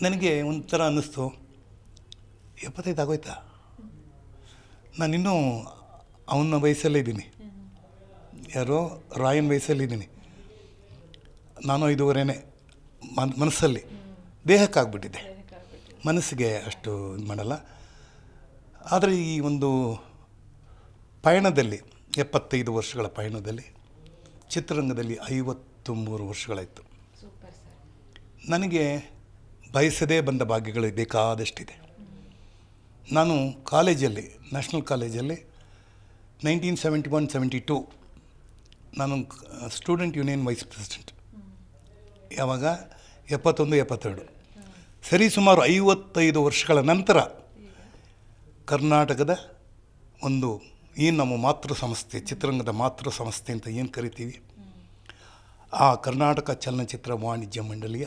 ನನಗೆ ಒಂಥರ ಅನ್ನಿಸ್ತು, 75 ಆಗೋಯ್ತಾ, ನಾನಿನ್ನೂ ಅವನ ವಯಸ್ಸಲ್ಲೇ ಇದ್ದೀನಿ, ಯಾರೋ ರಾಯನ್ ವಯಸ್ಸಲ್ಲಿದ್ದೀನಿ. ನಾನು 5.5 ಮನಸ್ಸಲ್ಲಿ, ದೇಹಕ್ಕಾಗ್ಬಿಟ್ಟಿದೆ, ಮನಸ್ಸಿಗೆ ಅಷ್ಟು ಇದು ಮಾಡಲ್ಲ. ಆದರೆ ಈ ಒಂದು ಪಯಣದಲ್ಲಿ 75 ವರ್ಷಗಳ ಪಯಣದಲ್ಲಿ ಚಿತ್ರರಂಗದಲ್ಲಿ 53 ವರ್ಷಗಳಾಯಿತು. ನನಗೆ ಬಯಸದೇ ಬಂದ ಭಾಗ್ಯಗಳು ಬೇಕಾದಷ್ಟಿದೆ. ನಾನು ಕಾಲೇಜಲ್ಲಿ, ನ್ಯಾಷನಲ್ ಕಾಲೇಜಲ್ಲಿ 1971-72 ನಾನು ಸ್ಟೂಡೆಂಟ್ ಯೂನಿಯನ್ ವೈಸ್ ಪ್ರೆಸಿಡೆಂಟ್. ಯಾವಾಗ 71-72 ಸರಿ ಸುಮಾರು 55 ವರ್ಷಗಳ ನಂತರ ಕರ್ನಾಟಕದ ಒಂದು ಏನು ನಮ್ಮ ಮಾತೃ ಸಂಸ್ಥೆ, ಚಿತ್ರರಂಗದ ಮಾತೃ ಸಂಸ್ಥೆ ಅಂತ ಏನು ಕರಿತೀವಿ, ಆ ಕರ್ನಾಟಕ ಚಲನಚಿತ್ರ ವಾಣಿಜ್ಯ ಮಂಡಳಿಯ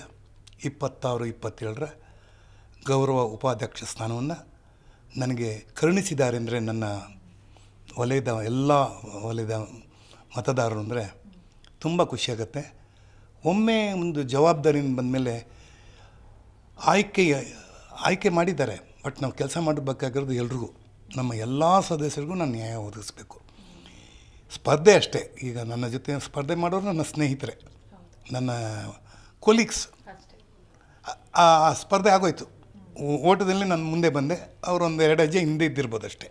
26-27ರ ಗೌರವ ಉಪಾಧ್ಯಕ್ಷ ಸ್ಥಾನವನ್ನು ನನಗೆ ಕರುಣಿಸಿದ್ದಾರೆ. ಅಂದರೆ ನನ್ನ ವಲಯದ ಎಲ್ಲ ವಲಯದ ಮತದಾರರು ಅಂದರೆ ತುಂಬ ಖುಷಿಯಾಗತ್ತೆ. ಒಮ್ಮೆ ಒಂದು ಜವಾಬ್ದಾರಿಯಿಂದ ಬಂದಮೇಲೆ ಆಯ್ಕೆ ಮಾಡಿದ್ದಾರೆ, ಬಟ್ ನಾವು ಕೆಲಸ ಮಾಡಬೇಕಾಗಿರೋದು ಎಲ್ರಿಗೂ, ನಮ್ಮ ಎಲ್ಲ ಸದಸ್ಯರಿಗೂ ನಾನು ನ್ಯಾಯ ಒದಗಿಸ್ಬೇಕು. ಸ್ಪರ್ಧೆ ಅಷ್ಟೇ. ಈಗ ನನ್ನ ಜೊತೆ ಸ್ಪರ್ಧೆ ಮಾಡೋರು ನನ್ನ ಸ್ನೇಹಿತರೆ, ನನ್ನ ಕೊಲೀಗ್ಸ್. ಆ ಸ್ಪರ್ಧೆ ಆಗೋಯ್ತು. ಓಟದಲ್ಲಿ ನಾನು ಮುಂದೆ ಬಂದೆ, ಅವರು ಒಂದು 2 ಹೆಜ್ಜೆ ಹಿಂದೆ ಇದ್ದಿರ್ಬೋದು ಅಷ್ಟೇ.